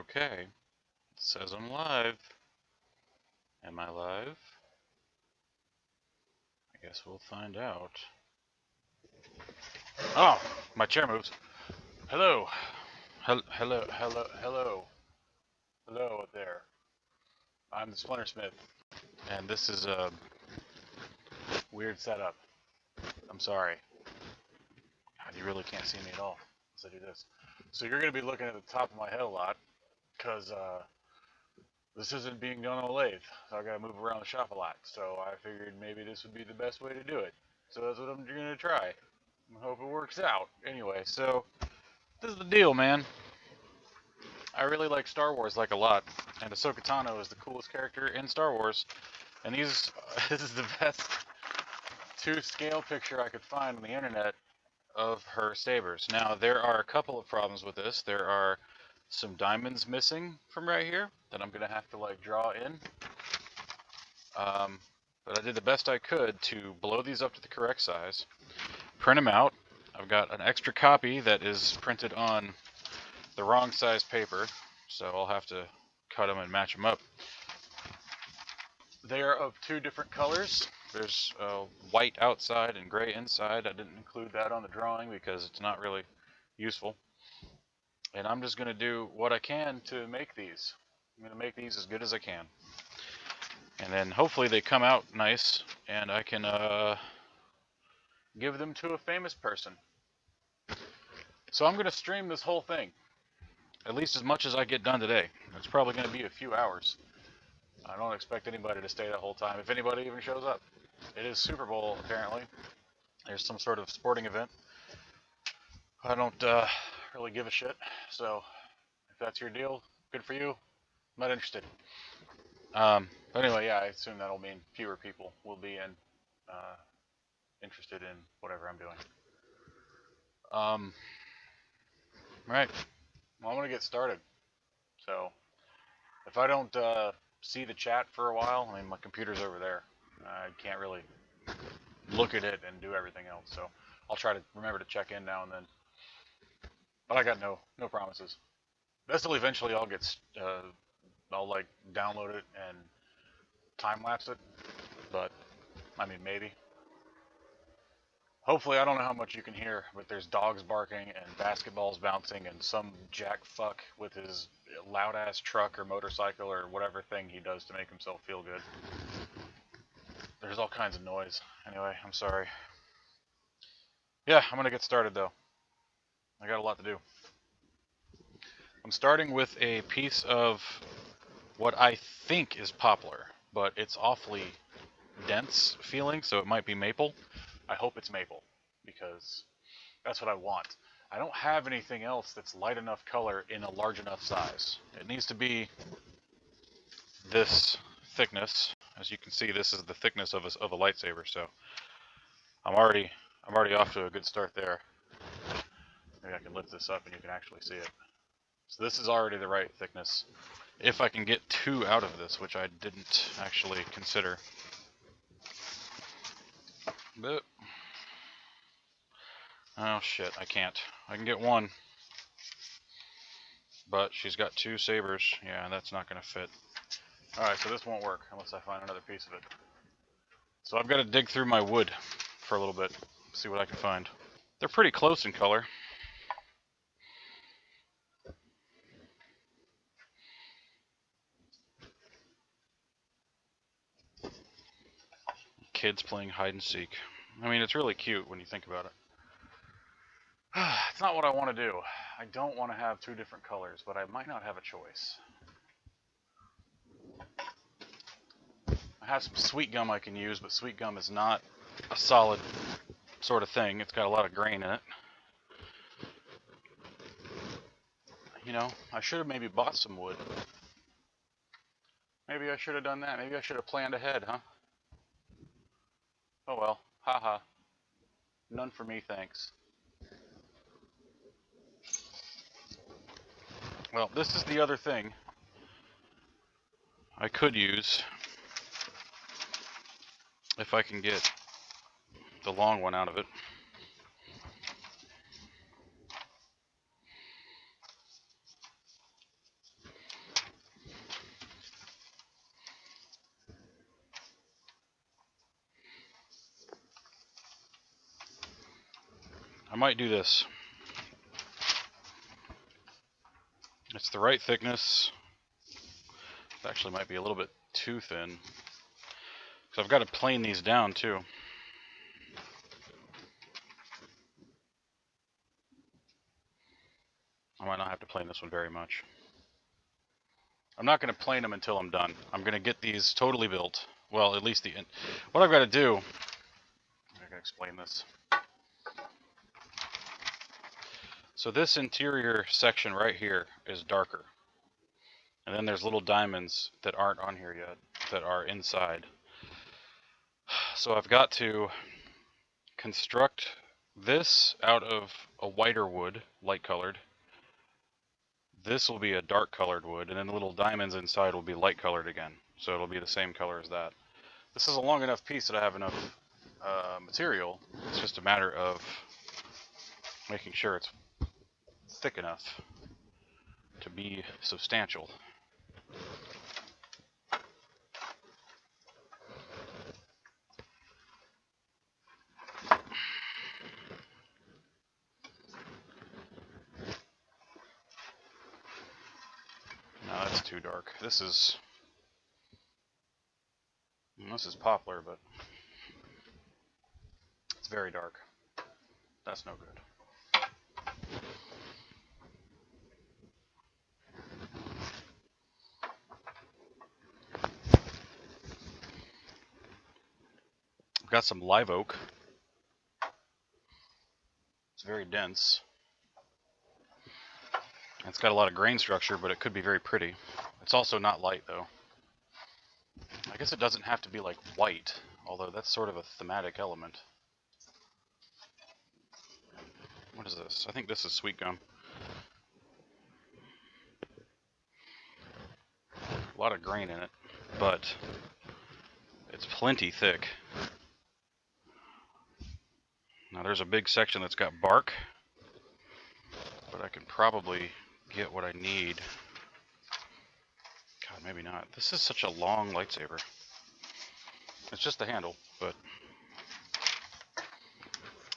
Okay, it says I'm live. Am I live? I guess we'll find out. Oh, my chair moves. Hello. Hello up there. I'm the Splintersmith, and this is a weird setup. I'm sorry. God, you really can't see me at all as I do this. So you're going to be looking at the top of my head a lot, because this isn't being done on a lathe, so I gotta move around the shop a lot. So I figured maybe this would be the best way to do it. So that's what I'm gonna try. I hope it works out. Anyway, so this is the deal, man. I really like Star Wars like a lot, and Ahsoka Tano is the coolest character in Star Wars. And this is the best 2-scale picture I could find on the internet of her sabers. Now there are a couple of problems with this. There are some diamonds missing from right here that I'm gonna have to like draw in. But I did the best I could to blow these up to the correct size, print them out. I've got an extra copy that is printed on the wrong size paper, so I'll have to cut them and match them up. They are of 2 different colors. There's white outside and gray inside. I didn't include that on the drawing because it's not really useful. And I'm just going to do what I can to make these. I'm going to make these as good as I can. And then hopefully they come out nice, and I can give them to a famous person. So I'm going to stream this whole thing, at least as much as I get done today. It's probably going to be a few hours. I don't expect anybody to stay that whole time, if anybody even shows up. It is Super Bowl, apparently. There's some sort of sporting event. I don't really give a shit, so if that's your deal, good for you. I'm not interested. But anyway, yeah, I assume that'll mean fewer people will be interested in whatever I'm doing. Right. Well, I'm gonna get started. So, if I don't see the chat for a while, I mean, my computer's over there. I can't really look at it and do everything else. So, I'll try to remember to check in now and then. But I got no promises. This will eventually all get. I'll like download it and time lapse it. But I mean, maybe. Hopefully, I don't know how much you can hear, but there's dogs barking and basketballs bouncing and some jack fuck with his loud ass truck or motorcycle or whatever thing he does to make himself feel good. There's all kinds of noise. Anyway, I'm sorry. Yeah, I'm gonna get started though. I got a lot to do. I'm starting with a piece of what I think is poplar, but it's awfully dense feeling, so it might be maple. I hope it's maple, because that's what I want. I don't have anything else that's light enough color in a large enough size. It needs to be this thickness. As you can see, this is the thickness of a lightsaber, so I'm already off to a good start there. Maybe I can lift this up and you can actually see it. So this is already the right thickness. If I can get 2 out of this, which I didn't actually consider. But oh shit, I can't. I can get 1. But she's got 2 sabers. Yeah, that's not going to fit. Alright, so this won't work unless I find another piece of it. So I've got to dig through my wood for a little bit, see what I can find. They're pretty close in color. Kids playing hide and seek. I mean, it's really cute when you think about it. It's not what I want to do. I don't want to have 2 different colors, but I might not have a choice. I have some sweet gum I can use, but sweet gum is not a solid sort of thing. It's got a lot of grain in it. You know, I should have maybe bought some wood. Maybe I should have done that. Maybe I should have planned ahead, huh? Oh well. Haha. None for me, thanks. Well, this is the other thing I could use if I can get the long one out of it. I might do this. It's the right thickness. It actually might be a little bit too thin. So I've got to plane these down too. I might not have to plane this one very much. I'm not going to plane them until I'm done. I'm going to get these totally built. Well, at least what I've got to do, I can explain this. So this interior section right here is darker. And then there's little diamonds that aren't on here yet, that are inside. So I've got to construct this out of a whiter wood, light colored. This will be a dark colored wood, and then the little diamonds inside will be light colored again. So it'll be the same color as that. This is a long enough piece that I have enough material. It's just a matter of making sure it's thick enough to be substantial. No, that's too dark. This is poplar, but it's very dark. That's no good. I've got some live oak. It's very dense. It's got a lot of grain structure, but it could be very pretty. It's also not light, though. I guess it doesn't have to be like white, although that's sort of a thematic element. What is this? I think this is sweet gum. A lot of grain in it, but it's plenty thick. Now there's a big section that's got bark, but I can probably get what I need. God, maybe not. This is such a long lightsaber. It's just the handle, but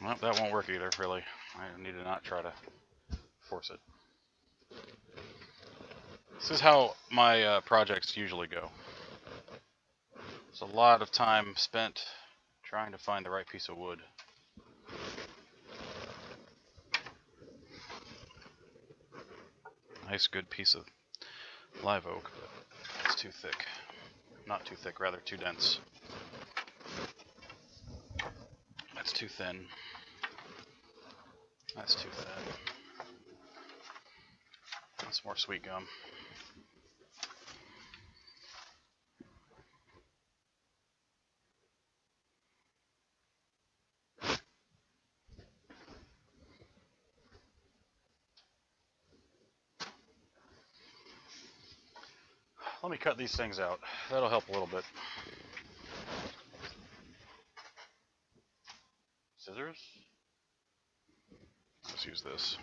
well, that won't work either, really. I need to not try to force it. This is how my projects usually go. There's a lot of time spent trying to find the right piece of wood. Nice, good piece of live oak, but it's too thick. Not too thick, rather too dense. That's too thin. That's too thin. That's more sweet gum. Let me cut these things out. That'll help a little bit. Scissors? Let's use this.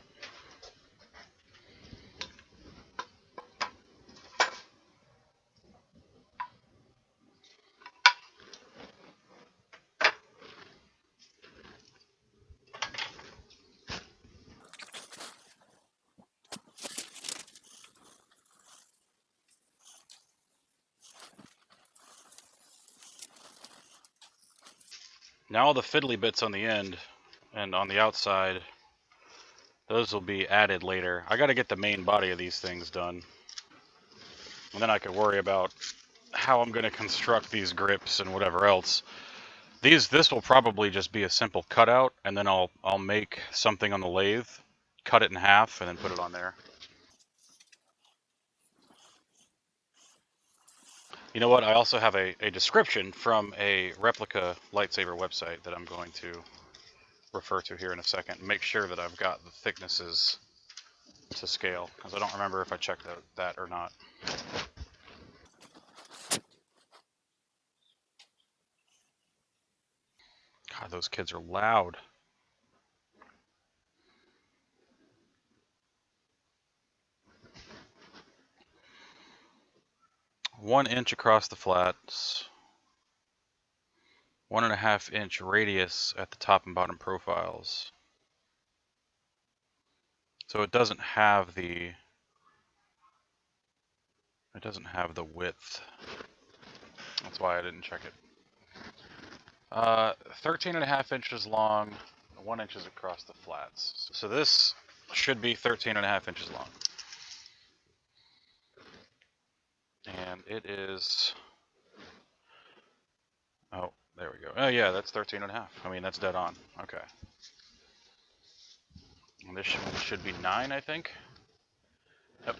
Now all the fiddly bits on the end and on the outside, those will be added later. I got to get the main body of these things done. And then I could worry about how I'm going to construct these grips and whatever else. This will probably just be a simple cutout, and then I'll make something on the lathe, cut it in half, and then put it on there. You know what? I also have a description from a replica lightsaber website that I'm going to refer to here in a second. Make sure that I've got the thicknesses to scale, because I don't remember if I checked that or not. God, those kids are loud. One inch across the flats, 1.5 inch radius at the top and bottom profiles. So it doesn't have the width. That's why I didn't check it. 13.5 inches long, 1 inch across the flats. So this should be 13.5 inches long. And it is, oh, there we go. Oh yeah, that's 13.5. I mean, that's dead on. Okay. And this should be 9, I think. Yep.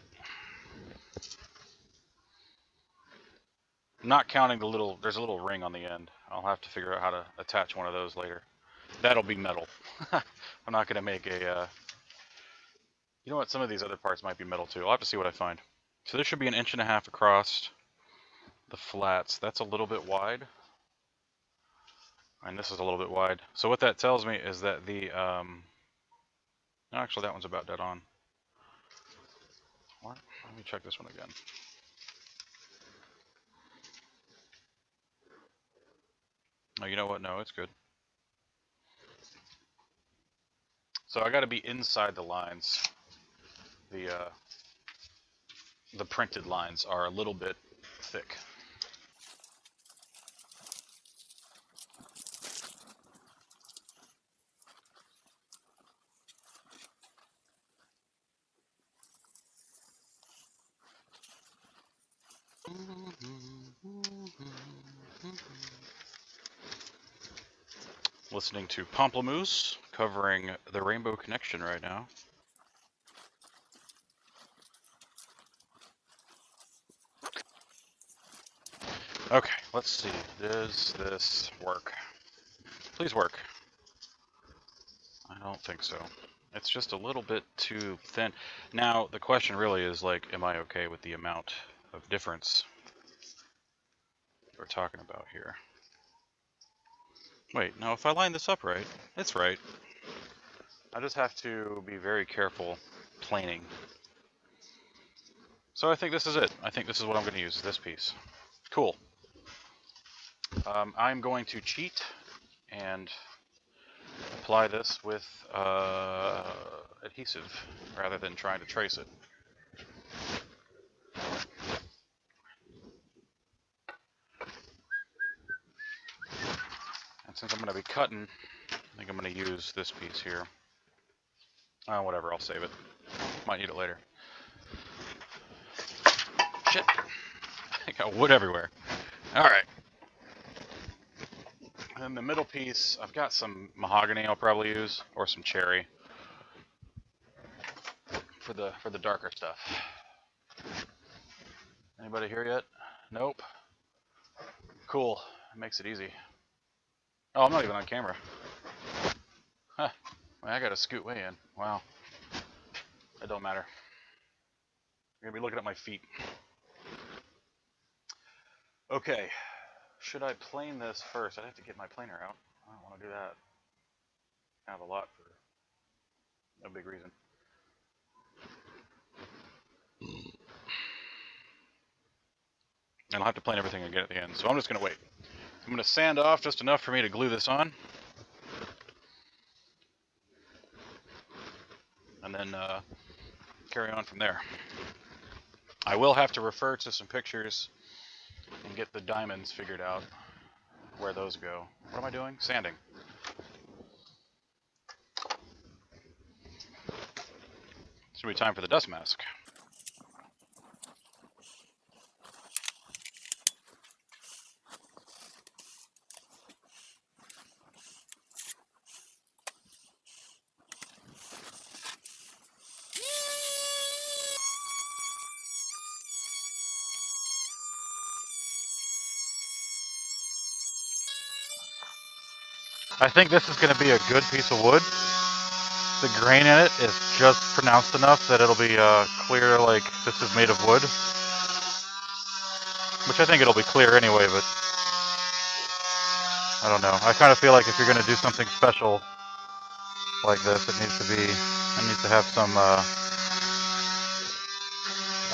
Not counting the little, there's a little ring on the end. I'll have to figure out how to attach one of those later. That'll be metal. I'm not going to make a, you know what, some of these other parts might be metal too. I'll have to see what I find. So this should be 1.5 inches across the flats. That's a little bit wide. And this is a little bit wide. So what that tells me is that the, actually that one's about dead on. What? Let me check this one again. Oh, you know what? No, it's good. So I got to be inside the lines. The printed lines are a little bit thick. Listening to Pomplamoose covering the Rainbow Connection right now. Okay, let's see. Does this work? Please work. I don't think so. It's just a little bit too thin. Now, the question really is, like, am I okay with the amount of difference we're talking about here? Wait, now if I line this up right, it's right. I just have to be very careful planing. So I think this is it. I think this is what I'm going to use, this piece. Cool. I'm going to cheat and apply this with adhesive rather than trying to trace it. And since I'm going to be cutting, I think I'm going to use this piece here. Whatever, I'll save it. Might need it later. Shit. I got wood everywhere. Alright. And the middle piece, I've got some mahogany I'll probably use, or some cherry for the darker stuff. Anybody here yet? Nope. Cool. It makes it easy. Oh, I'm not even on camera. Huh. Well, I gotta scoot way in. Wow. It don't matter. You're gonna be looking at my feet. Okay. Should I plane this first? I'd have to get my planer out. I don't want to do that. Kind of a lot for no big reason. And I'll have to plane everything again at the end, so I'm just going to wait. I'm going to sand off just enough for me to glue this on. And then carry on from there. I will have to refer to some pictures and get the diamonds figured out, where those go. What am I doing? Sanding. Should be time for the dust mask. I think this is going to be a good piece of wood. The grain in it is just pronounced enough that it'll be clear, like this is made of wood. Which I think it'll be clear anyway, but I don't know. I kind of feel like if you're going to do something special like this, it needs to have some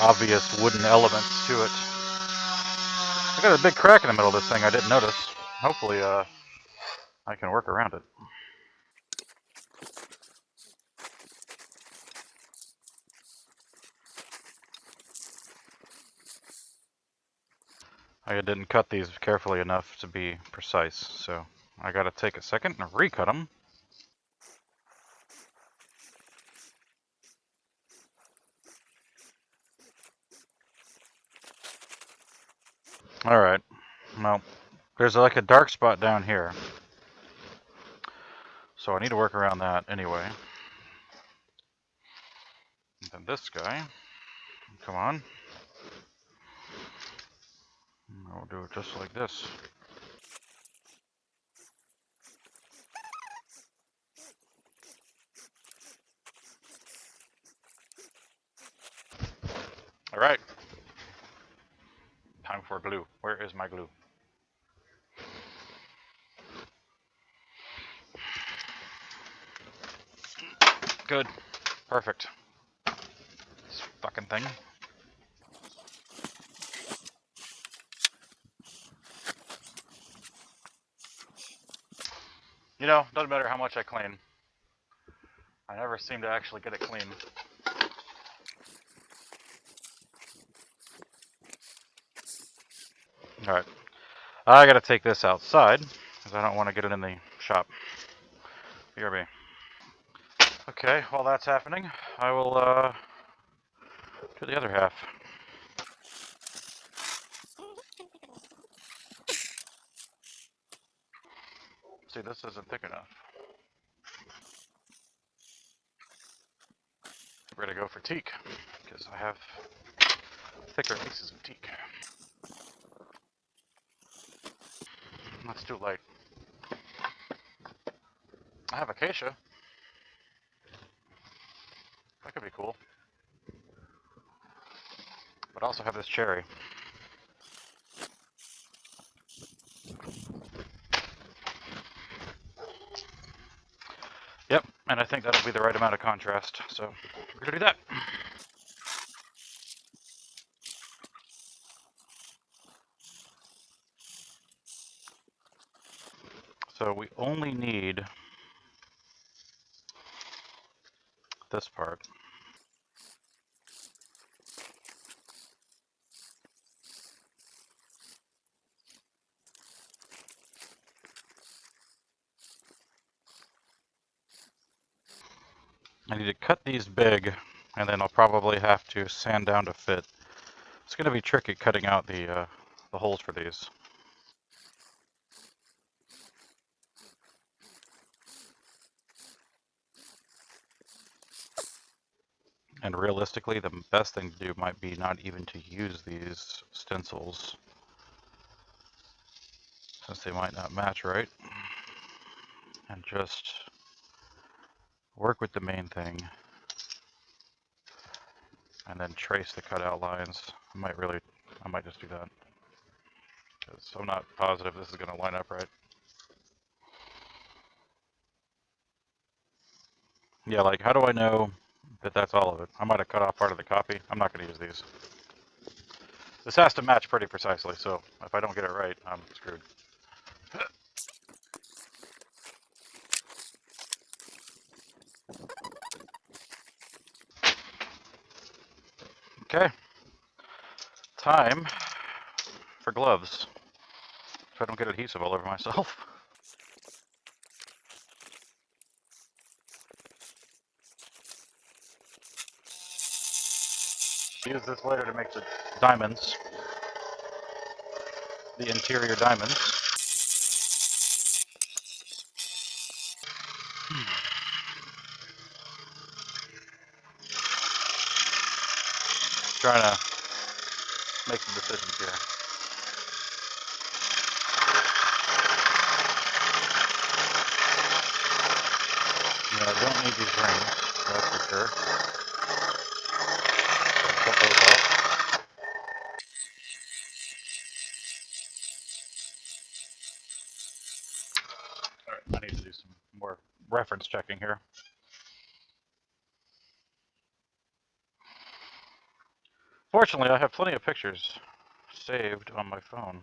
obvious wooden elements to it. I got a big crack in the middle of this thing I didn't notice. Hopefully I can work around it. I didn't cut these carefully enough to be precise, so I gotta take a second and recut them. Alright, well, there's like a dark spot down here, so I need to work around that anyway. And then this guy, come on. I'll do it just like this. Alright. Time for glue. Where is my glue? Good. Perfect. This fucking thing. You know, doesn't matter how much I clean. I never seem to actually get it clean. Alright. I gotta take this outside, because I don't want to get it in the shop. BRB. Okay, while that's happening, I will do the other half. See, this isn't thick enough. I'm ready to go for teak, because I have thicker pieces of teak. That's too light. I have acacia. That could be cool. But I also have this cherry. Yep, and I think that'll be the right amount of contrast, so we're gonna do that. So we only need this part. I need to cut these big, and then I'll probably have to sand down to fit. It's going to be tricky cutting out the holes for these. And realistically, the best thing to do might be not even to use these stencils, since they might not match right, and just work with the main thing, and then trace the cutout lines. I might just do that, because I'm not positive this is going to line up right. Yeah, like, how do I know that that's all of it? I might have cut off part of the copy. I'm not going to use these. This has to match pretty precisely, so if I don't get it right, I'm screwed. Okay. Time for gloves, so I don't get adhesive all over myself. Use this later to make the diamonds, the interior diamonds. Trying to make some decisions here. You know, I don't need these rings, that's for sure. Cut those off. Alright, I need to do some more reference checking here. Fortunately, I have plenty of pictures saved on my phone.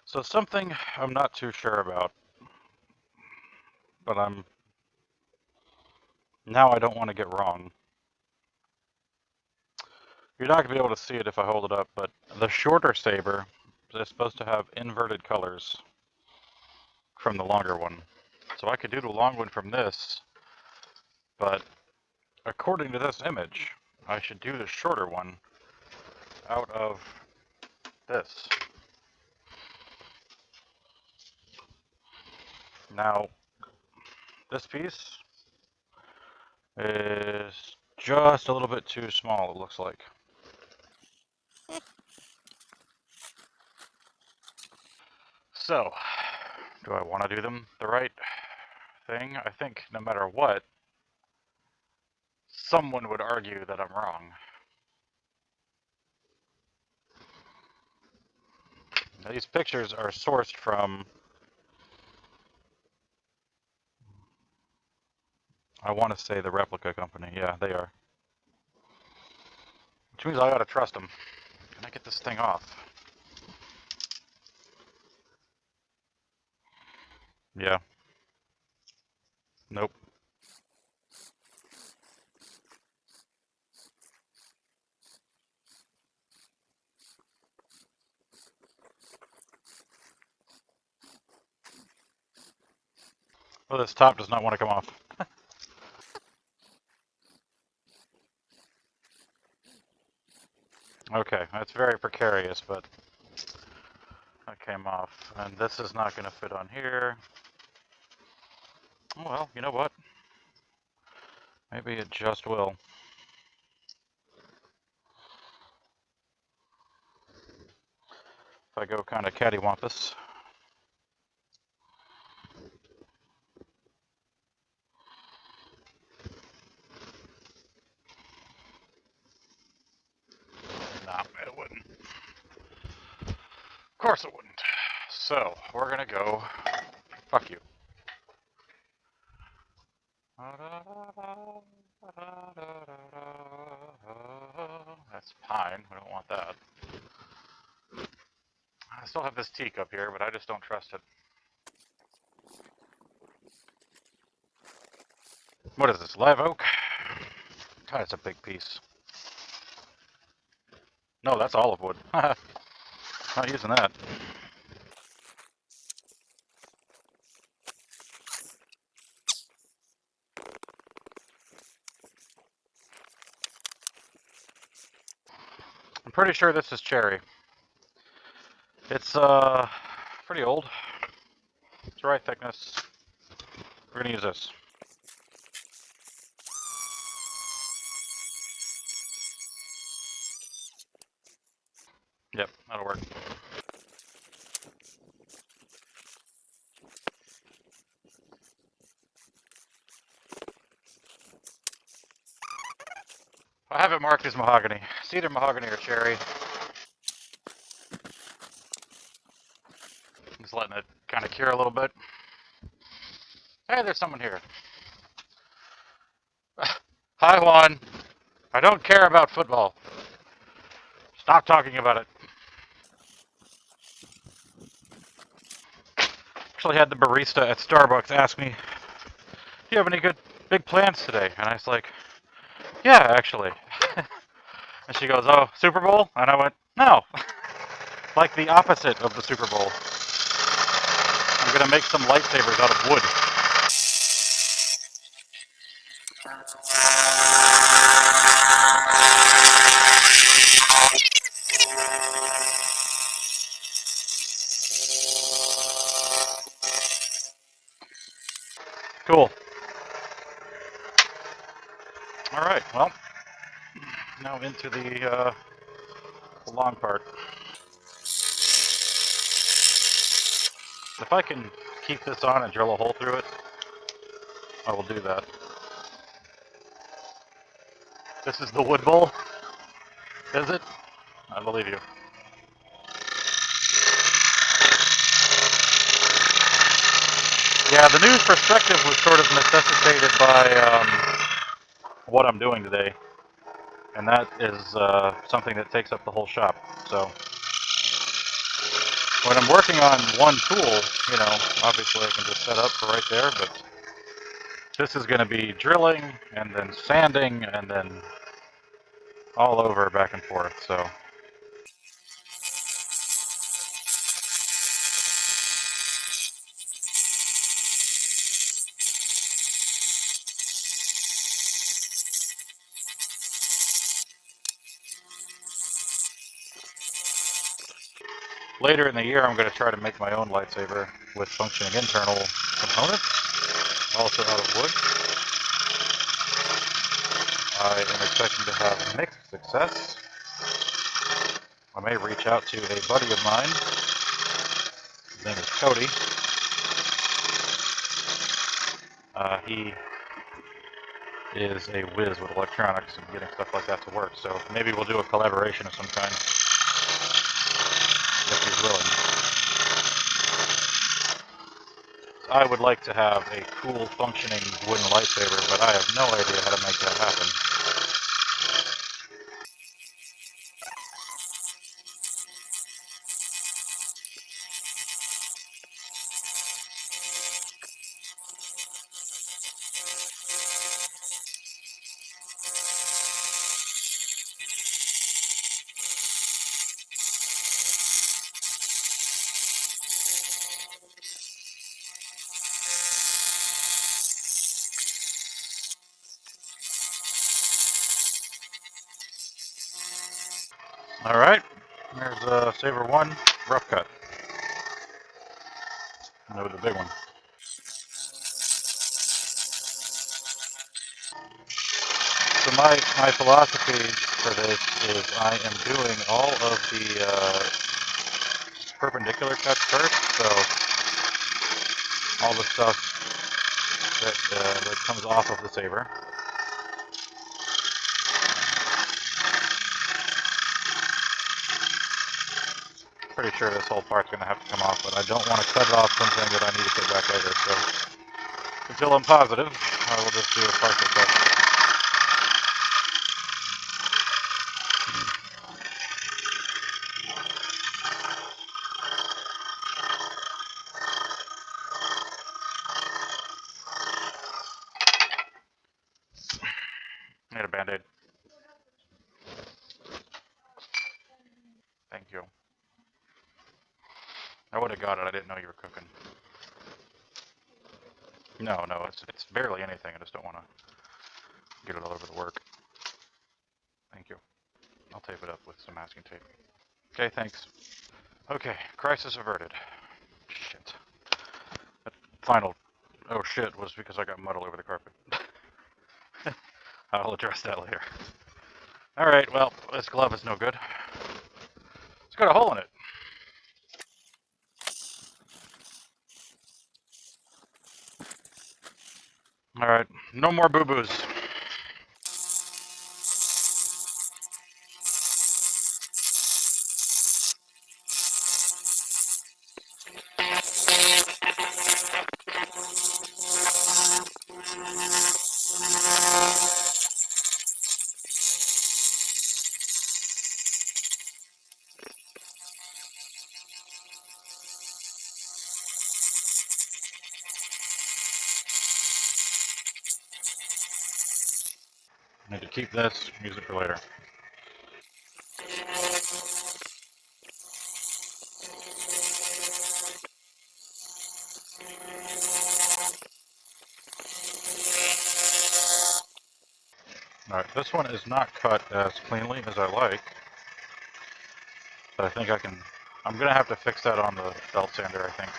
So something I'm not too sure about, but now I don't want to get wrong. You're not going to be able to see it if I hold it up, but the shorter saber is supposed to have inverted colors from the longer one. So I could do the long one from this, but according to this image, I should do the shorter one out of this. Now, this piece is just a little bit too small, it looks like. So, do I want to do them the right thing? I think no matter what, someone would argue that I'm wrong. Now, these pictures are sourced from, I want to say, the replica company. Yeah, they are. Which means I gotta trust them. Can I get this thing off? Yeah. Nope. Well, this top does not want to come off. Okay, that's very precarious, but that came off. And this is not going to fit on here. Oh, well, you know what? Maybe it just will. If I go kind of cattywampus. Nah, it wouldn't. Of course it wouldn't. So, we're going to go... Fuck you. That's pine. We don't want that. I still have this teak up here, but I just don't trust it. What is this, live oak? God, it's a big piece. No, that's olive wood. Not using that. I'm pretty sure this is cherry. It's pretty old. It's the right thickness. We're gonna use this. Yep, that'll work. I have it marked as mahogany. It's either mahogany or cherry. Just letting it kind of cure a little bit. Hey, there's someone here. Hi, Juan. I don't care about football. Stop talking about it. Actually had the barista at Starbucks ask me, do you have any good big plans today? And I was like, yeah, actually. And she goes, oh, Super Bowl? And I went, no. Like the opposite of the Super Bowl. I'm gonna make some lightsabers out of wood. Cool. Alright, well, now into the long part. If I can keep this on and drill a hole through it, I will do that. This is the wood bowl? Is it? I believe you. Yeah, the news perspective was sort of necessitated by what I'm doing today. And that is something that takes up the whole shop, so... When I'm working on one tool, you know, obviously I can just set up for right there, but this is going to be drilling and then sanding and then all over back and forth, so. Later in the year, I'm going to try to make my own lightsaber with functioning internal components, also out of wood. I am expecting to have mixed success. I may reach out to a buddy of mine. His name is Cody. He is a whiz with electronics and getting stuff like that to work, so maybe we'll do a collaboration of some kind, if he's willing. I would like to have a cool, functioning wooden lightsaber, but I have no idea how to make that happen. Alright, there's Saber 1, rough cut. No, the big one. So my philosophy for this is I am doing all of the perpendicular cuts first, so all the stuff that comes off of the saber. Pretty sure this whole part's going to have to come off, but I don't want to cut it off something that I need to put back later, so until I'm positive, I will just do a partial cut. Need a band-aid. Thank you. I would have got it, I didn't know you were cooking. No, it's barely anything, I just don't want to get it all over the work. Thank you. I'll tape it up with some masking tape. Okay, thanks. Okay, crisis averted. Shit. That final oh shit was because I got mud all over the carpet. I'll address that later. Alright, well, this glove is no good. It's got a hole in it. Alright, no more boo-boos. I need to keep this, use it for later. Alright, this one is not cut as cleanly as I like, but I think I'm going to have to fix that on the belt sander, I think.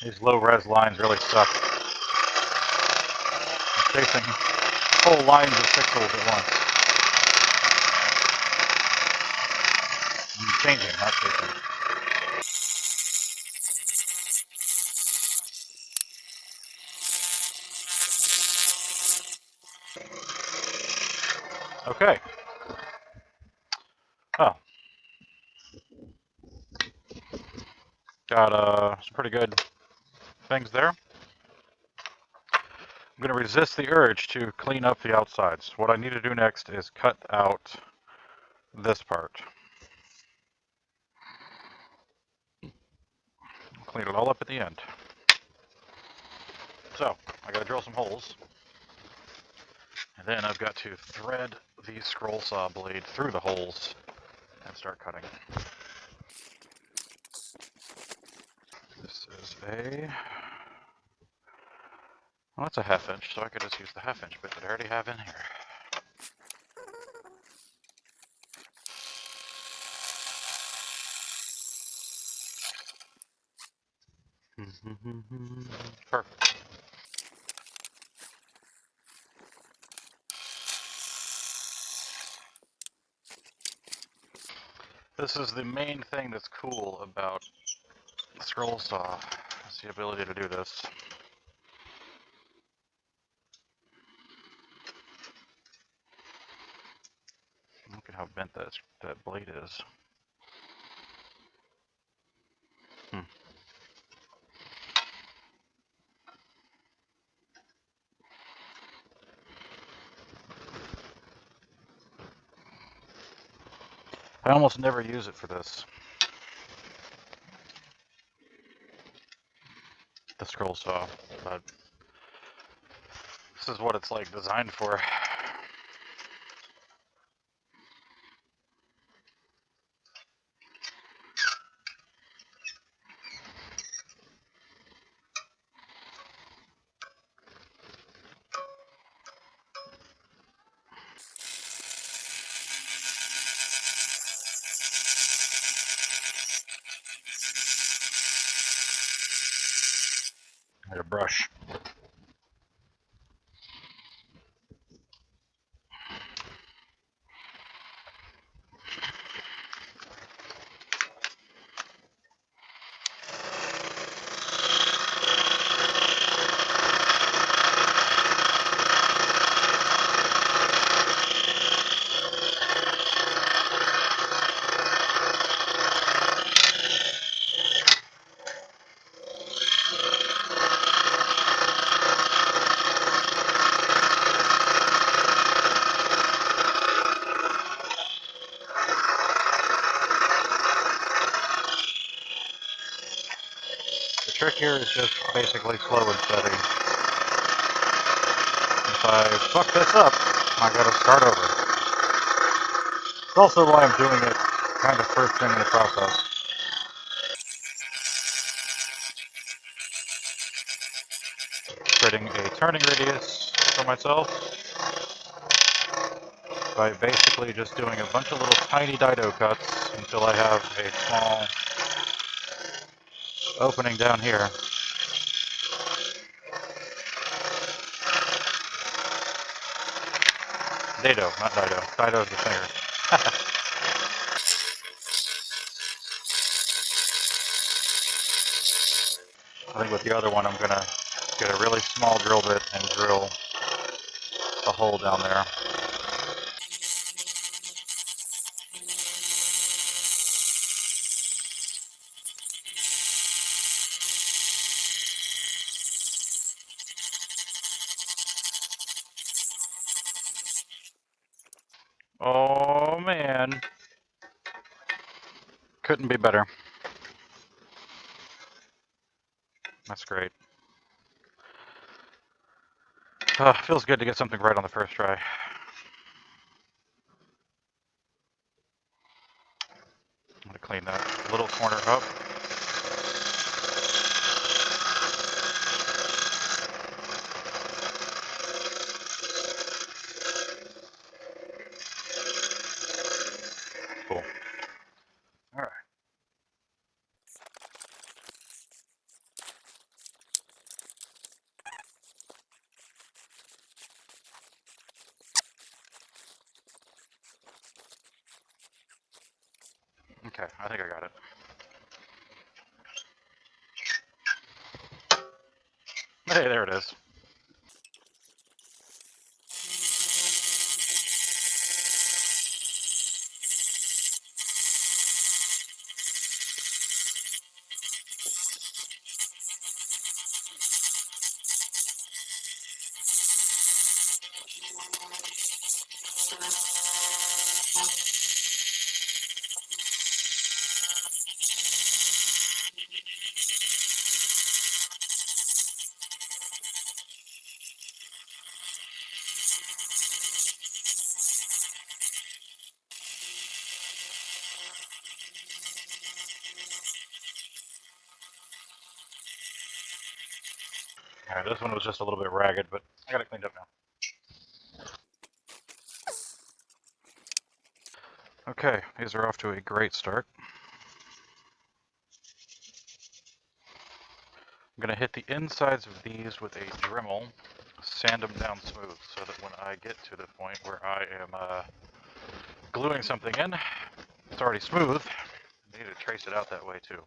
These low-res lines really suck. I'm chasing whole lines of pixels at once. I'm changing, not chasing. Okay. Oh. Got some pretty good things there. I'm going to resist the urge to clean up the outsides. What I need to do next is cut out this part. Clean it all up at the end. So, I got to drill some holes. And then I've got to thread the scroll saw blade through the holes and start cutting. This is well, that's a 1/2 inch, so I could just use the 1/2 inch bit that I already have in here. Perfect. This is the main thing that's cool about the scroll saw, is the ability to do this. Look at how bent that blade is. I almost never use it for this. The scroll saw, but this is what it's like designed for. Need a brush. The trick here is just basically slow and steady. If I fuck this up, I gotta start over. It's also why I'm doing it kind of first thing in the process. Creating a turning radius for myself by basically just doing a bunch of little tiny dido cuts until I have a small opening down here. Dado, not Dido. Dido is the singer. I think with the other one I'm gonna get a really small drill bit and drill a hole down there. Oh man. Couldn't be better. That's great. Feels good to get something right on the first try. I'm gonna clean that little corner up. Cool. All right. Okay, I think I got it. Hey, there it is. Alright, this one was just a little bit ragged, but I got it cleaned up now. Okay, these are off to a great start. I'm going to hit the insides of these with a Dremel, sand them down smooth, so that when I get to the point where I am gluing something in, it's already smooth. I need to trace it out that way too.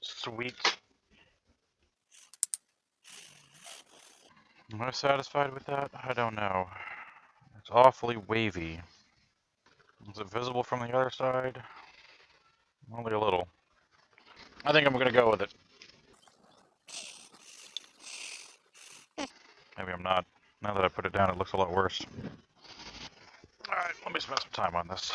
Sweet. Am I satisfied with that? I don't know. It's awfully wavy. Is it visible from the other side? Only a little. I think I'm going to go with it. Maybe I'm not. Now that I put it down, it looks a lot worse. Alright, let me spend some time on this.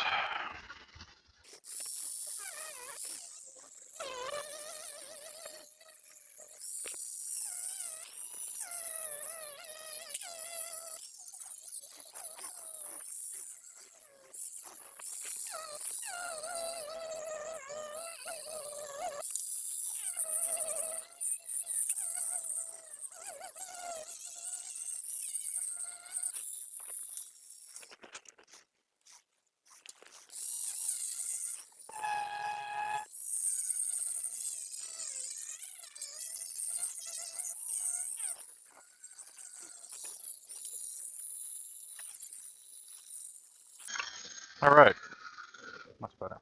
Alright. Much better.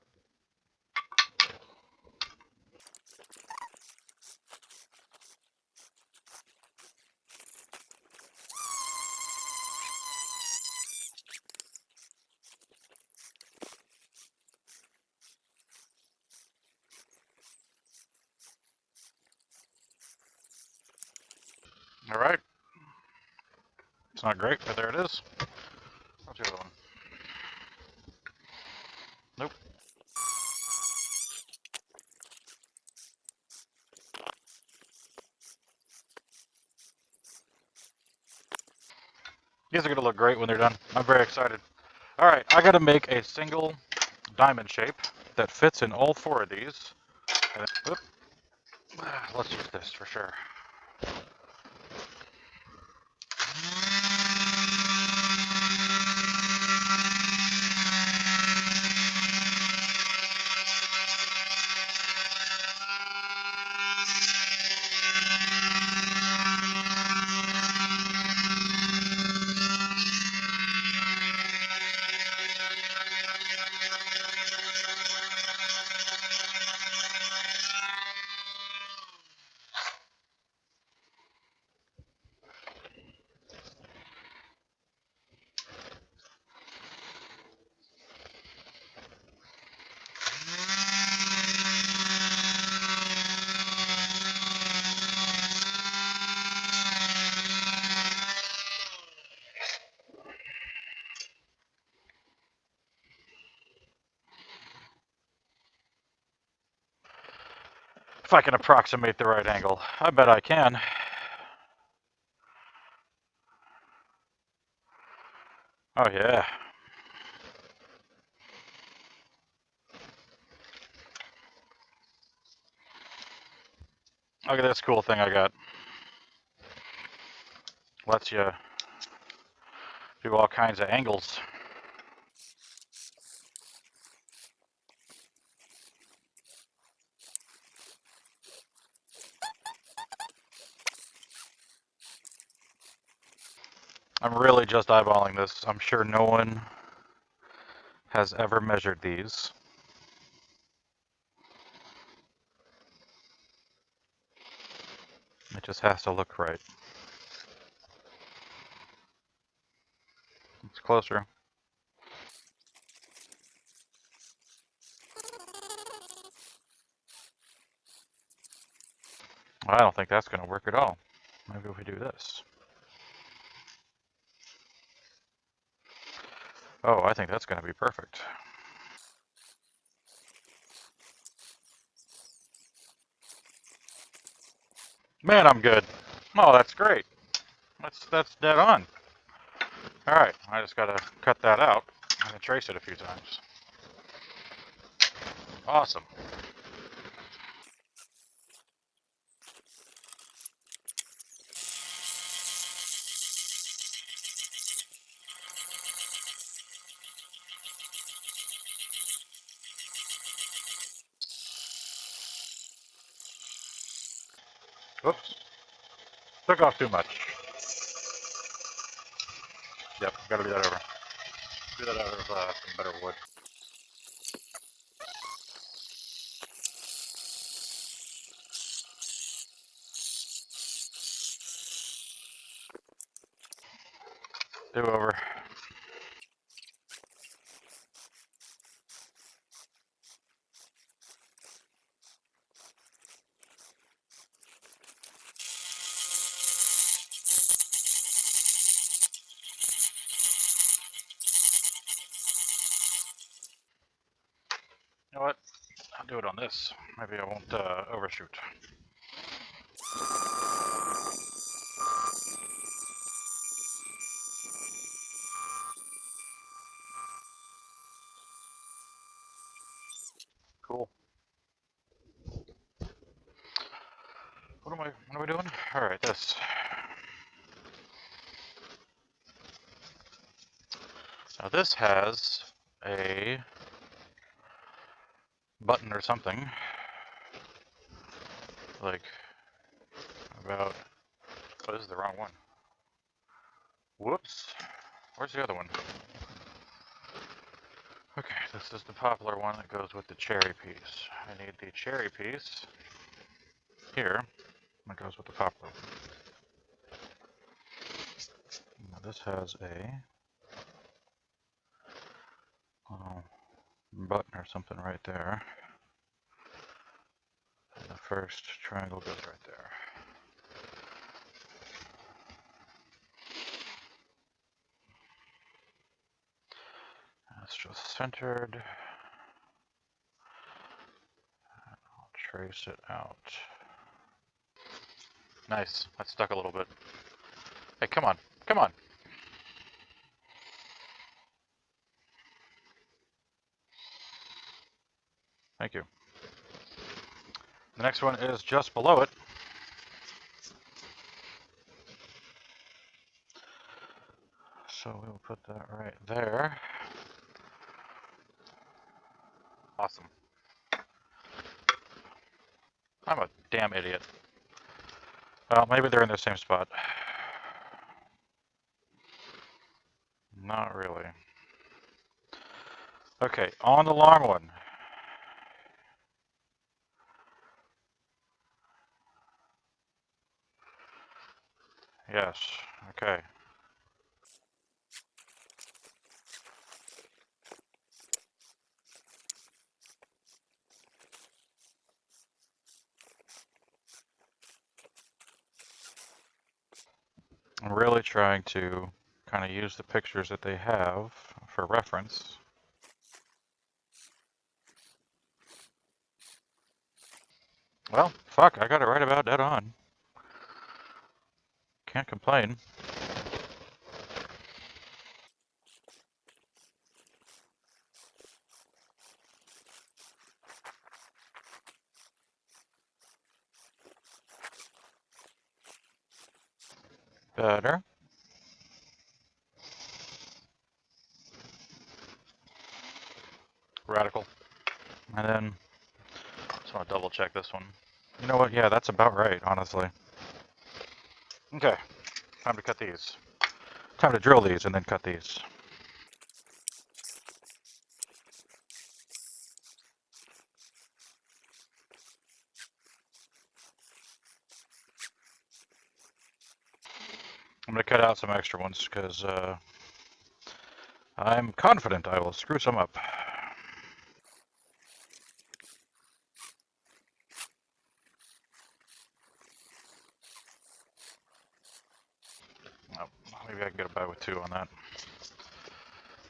Alright. It's not great, but there it is. What's the other one? Nope. These are going to look great when they're done. I'm very excited. Alright, I got to make a single diamond shape that fits in all four of these. And then, let's use this for sure. If I can approximate the right angle. I bet I can. Oh yeah. Look at this cool thing I got. Lets you do all kinds of angles. I'm really just eyeballing this. I'm sure no one has ever measured these. It just has to look right. It's closer. I don't think that's going to work at all. Maybe if we do this. Oh, I think that's going to be perfect. Man, I'm good. Oh, that's great. That's dead on. All right, I just got to cut that out and trace it a few times. Awesome. Whoops. Took off too much. Yep, gotta do that over. Do that out of some better wood. Do over. You know what? I'll do it on this. Maybe I won't overshoot. Cool. What are we doing? All right, this. Now this has a button or something, like about, oh, this is the wrong one. Whoops, where's the other one? Okay, this is the poplar one that goes with the cherry piece. I need the cherry piece here that goes with the poplar. Now this has a little button or something right there. And the first triangle goes right there. That's just centered. I'll trace it out. Nice, that stuck a little bit. Hey, come on, come on. Thank you. The next one is just below it. So we will put that right there. Awesome. I'm a damn idiot. Well, maybe they're in the same spot. Not really. Okay, on the long one. Yes, okay. I'm really trying to kind of use the pictures that they have for reference. Well, fuck, I got it right about dead on. Can't complain. Better. Radical. And then, just want to double check this one. You know what? Yeah, that's about right, honestly. Okay, time to cut these. Time to drill these and then cut these. I'm going to cut out some extra ones because I'm confident I will screw some up. Maybe I can get a buy with 2 on that.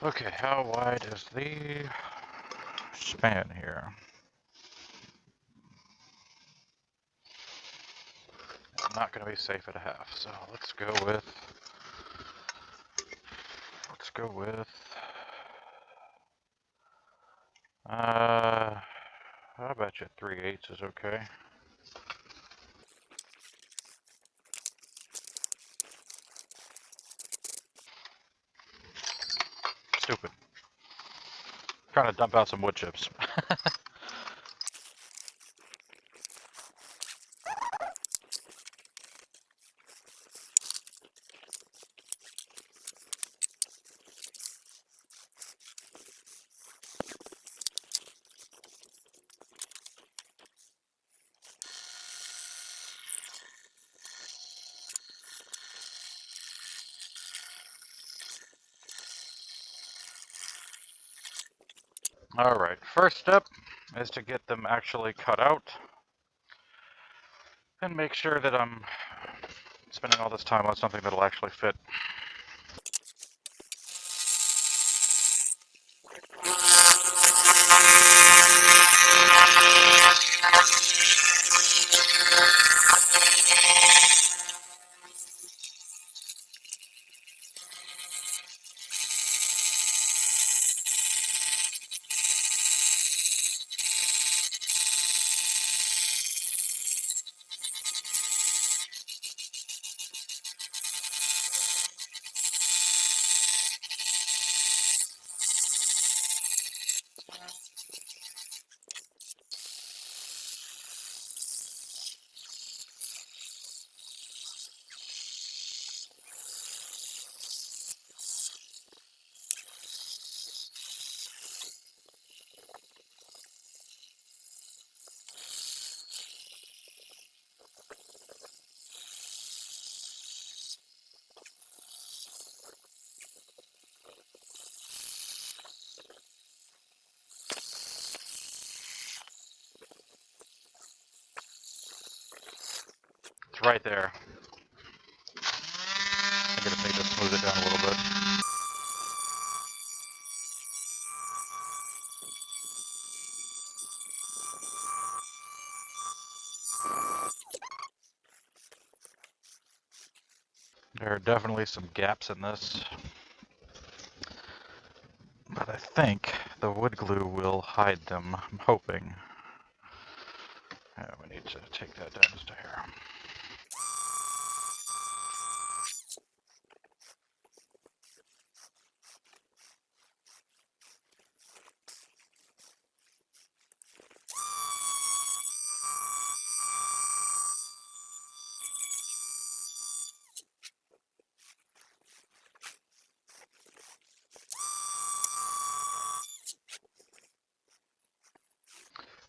Okay, how wide is the span here? I'm not going to be safe at a half, so let's go with. I bet you 3/8 is okay. Stupid. Trying to dump out some wood chips. Alright, first step is to get them actually cut out and make sure that I'm spending all this time on something that'll actually fit. It's right there. I just need to smooth it down a little bit. There are definitely some gaps in this, but I think the wood glue will hide them. I'm hoping. Yeah, we need to take that down just a hair.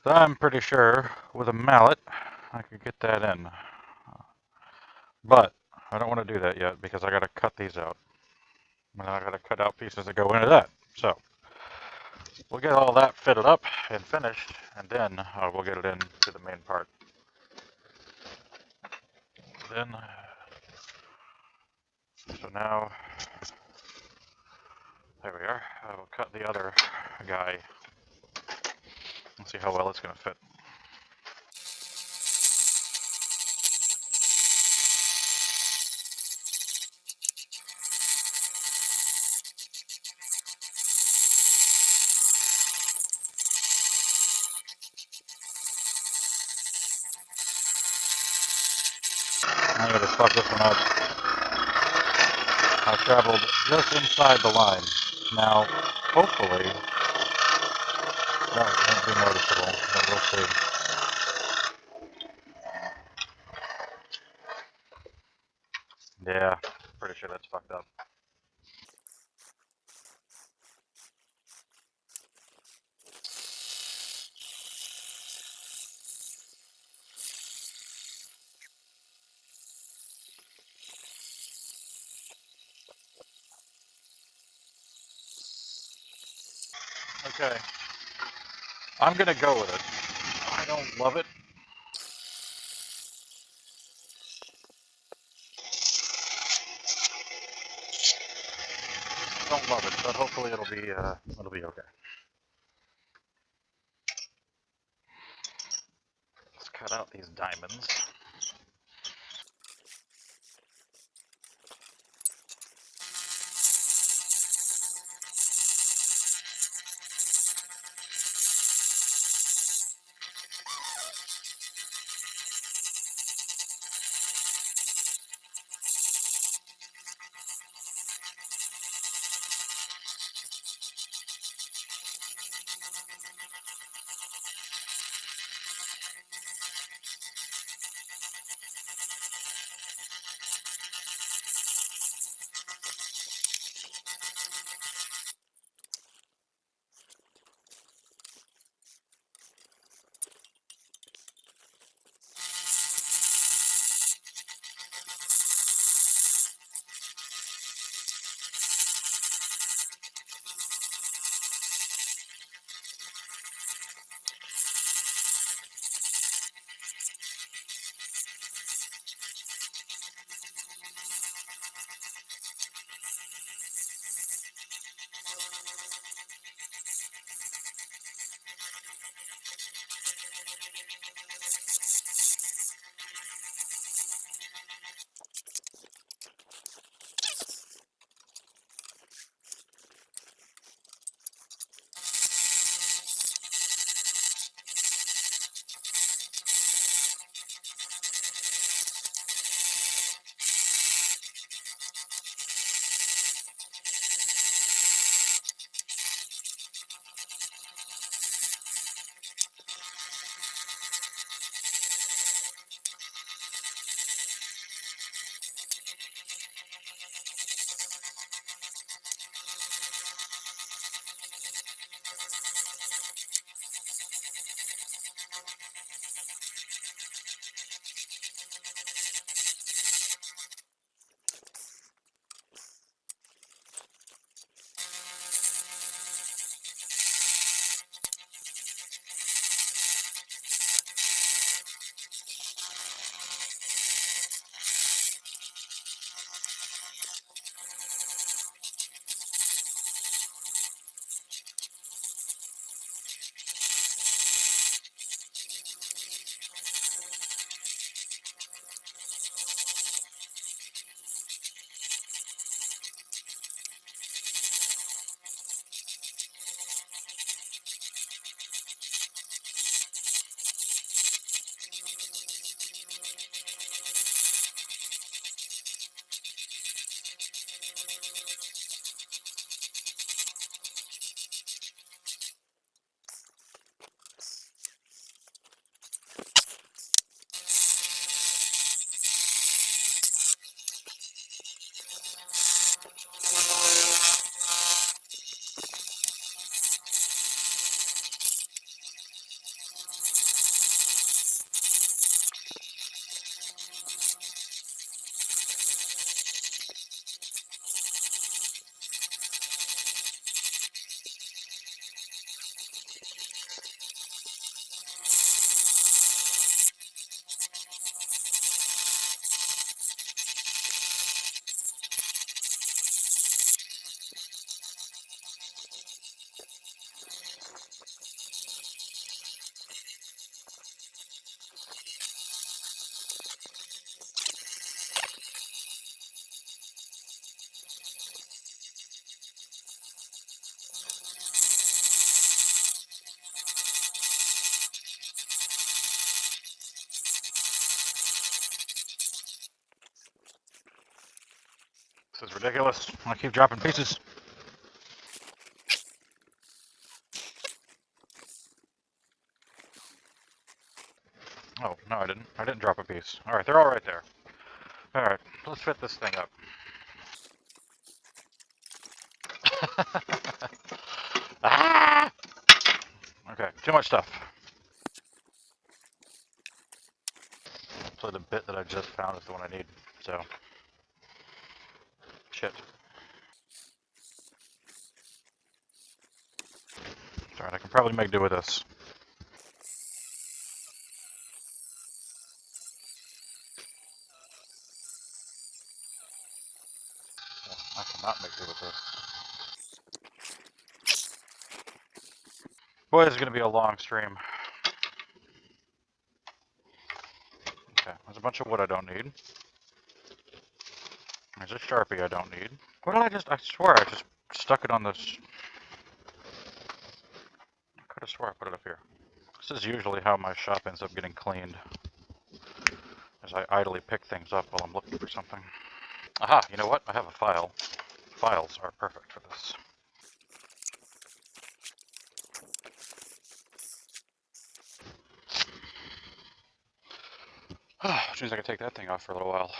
So I'm pretty sure with a mallet I could get that in. But I don't want to do that yet because I got to cut these out. And I got to cut out pieces that go into that. So we'll get all that fitted up and finished, and then we'll get it into the main part. Then, so now, there we are. I will cut the other guy and see how well it's going to fit. I'm going to fuck this one up. I traveled just inside the line. Now, hopefully, no, it won't be noticeable, but we'll see. Yeah, pretty sure that's fucked up. Okay, I'm gonna go with it. I don't love it. but hopefully it'll be okay. Let's cut out these diamonds. This is ridiculous. I keep dropping pieces. Oh, no, I didn't. I didn't drop a piece. Alright, they're all right there. Alright, let's fit this thing up. Ah! Okay, too much stuff. So the bit that I just found is the one I need, so. Shit. Alright, I can probably make do with this. Well, I cannot make do with this. Boy, this is going to be a long stream. Okay, there's a bunch of wood I don't need. There's a Sharpie I don't need. What did I swear I just stuck it on this. I could have swore I put it up here. This is usually how my shop ends up getting cleaned. As I idly pick things up while I'm looking for something. Aha, you know what? I have a file. Files are perfect for this. Which means I can take that thing off for a little while.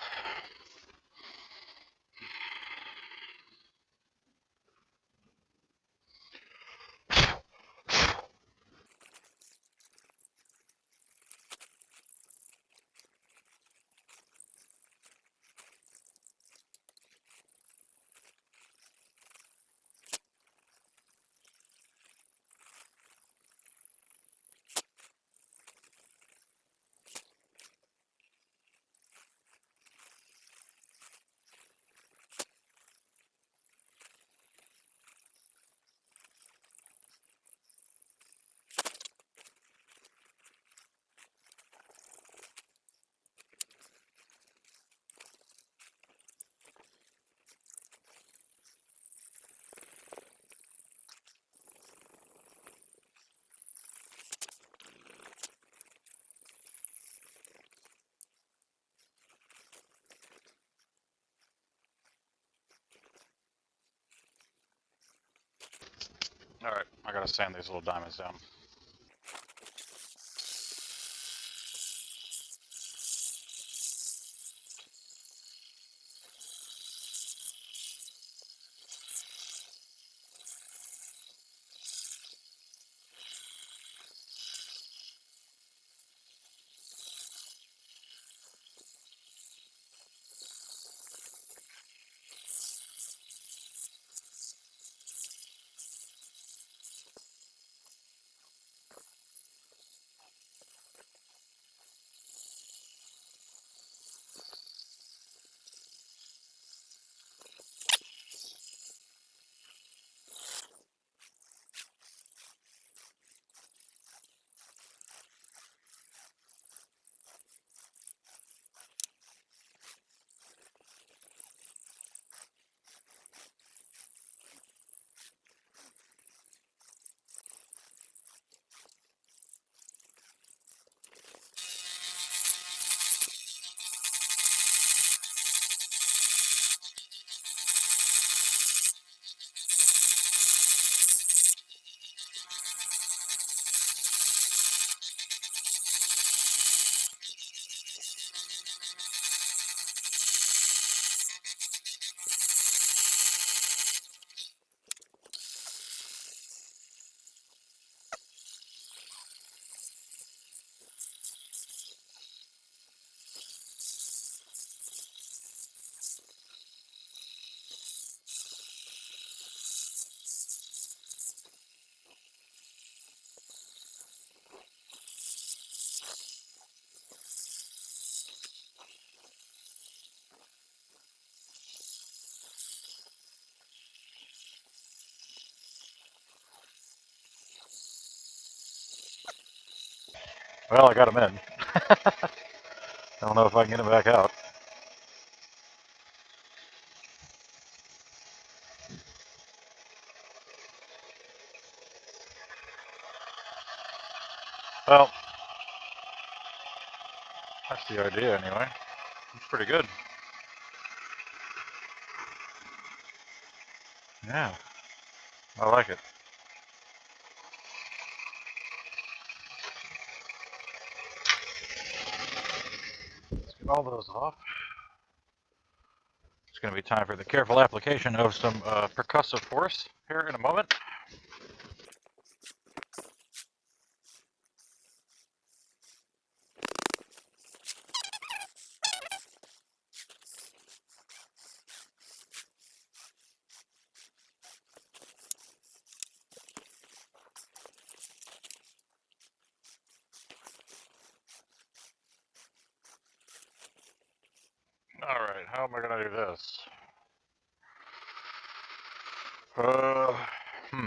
Alright, I gotta sand these little diamonds down. Well, I got them in. I don't know if I can get them back out. Well, that's the idea anyway. It's pretty good. Yeah, I like it. Let's get all those off. It's going to be time for the careful application of some percussive force here in a moment. Alright, how am I going to do this? Hmm.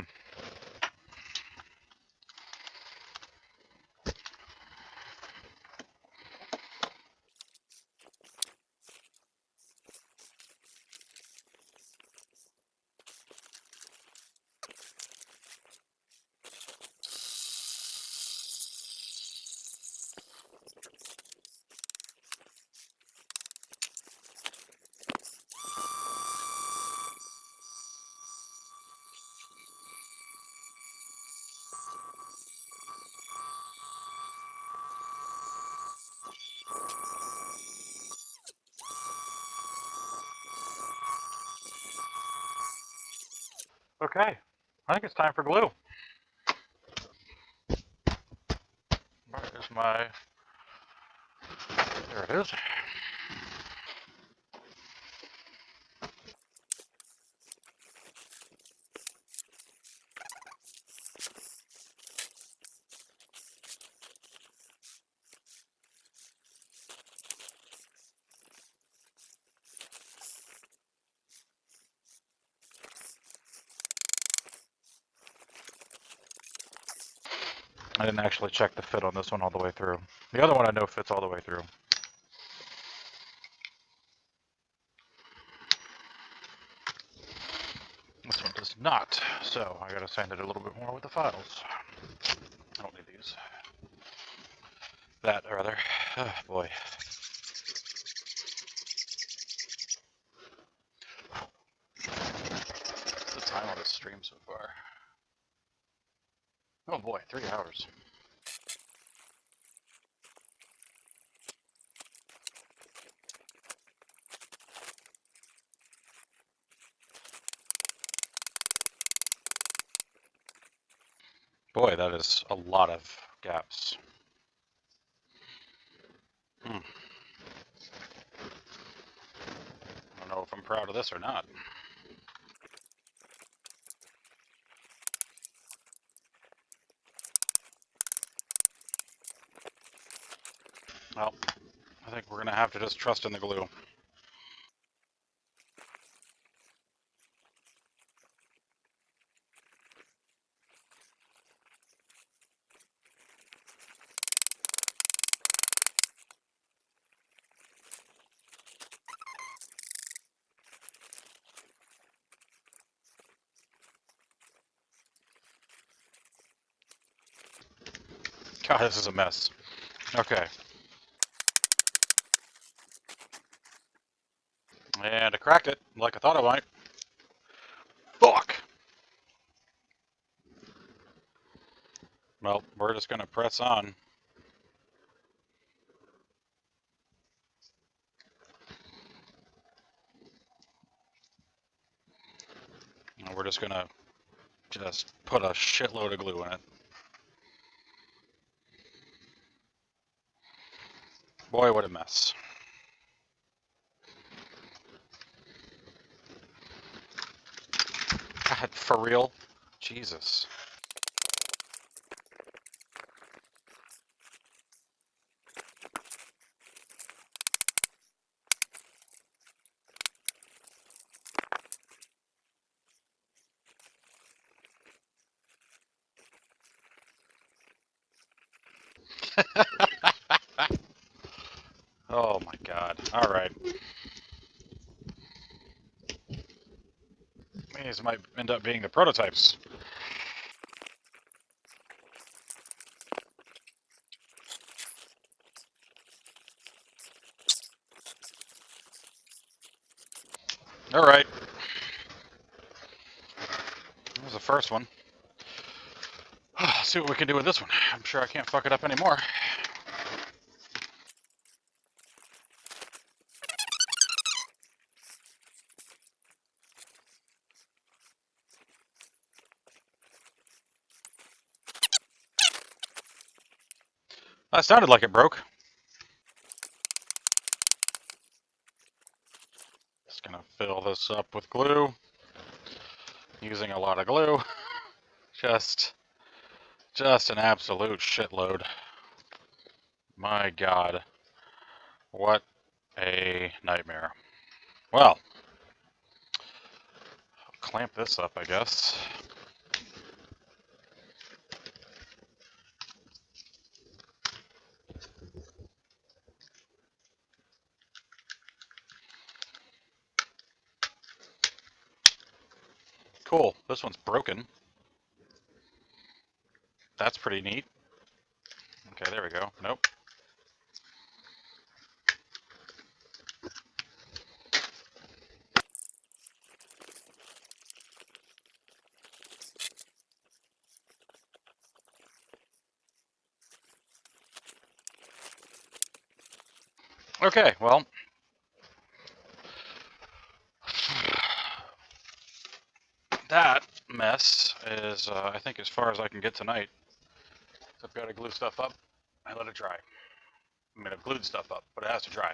Okay, I think it's time for glue. Where is my... There it is. I didn't actually check the fit on this one all the way through. The other one I know fits all the way through. This one does not, so I gotta sand it a little bit more with the files. I don't need these. That, rather. Oh, boy. What's the time on this stream so far? Oh boy, 3 hours. Boy, that is a lot of gaps. I don't know if I'm proud of this or not. Well, I think we're gonna have to just trust in the glue. God, this is a mess. Okay. And I cracked it, like I thought I might. Fuck! Well, we're just gonna press on. And we're just gonna put a shitload of glue in it. Boy, what a mess. God, for real? Jesus. Oh my god. Alright. These might end up being the prototypes. Alright. That was the first one. Let's see what we can do with this one. I'm sure I can't fuck it up anymore. That sounded like it broke. Just gonna fill this up with glue. Using a lot of glue. Just an absolute shitload. My god. What a nightmare. Well, clamp this up, I guess. Cool, this one's broken. That's pretty neat. Okay, there we go. Nope. Okay, well. That mess guess, is I think as far as I can get tonight. So I've got to glue stuff up and let it dry. I mean, I've glued stuff up, but it has to dry.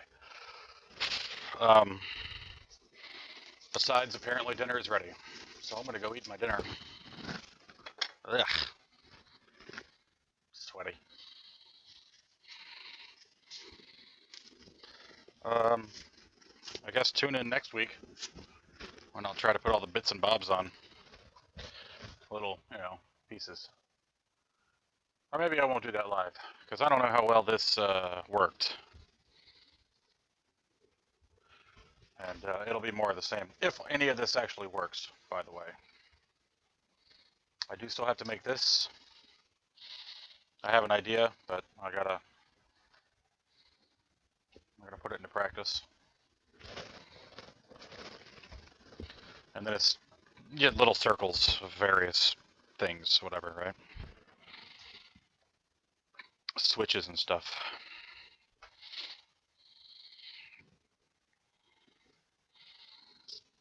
Besides, apparently dinner is ready. So I'm going to go eat my dinner. Ugh. Sweaty. I guess tune in next week when I'll try to put all the bits and bobs on. Little, pieces. Or maybe I won't do that live, because I don't know how well this worked. And it'll be more of the same, if any of this actually works, by the way. I do still have to make this. I have an idea, but I gotta put it into practice. And then it's little circles of various things, whatever, right? Switches and stuff.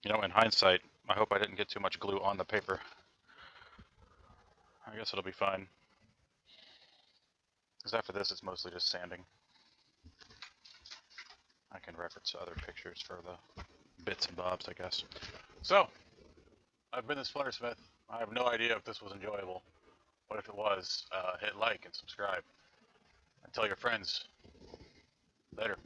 In hindsight, I hope I didn't get too much glue on the paper. I guess it'll be fine. Because after this, it's mostly just sanding. I can reference other pictures for the bits and bobs, I guess. So, I've been the Splintersmith. I have no idea if this was enjoyable. But if it was, hit like and subscribe. And tell your friends. Later.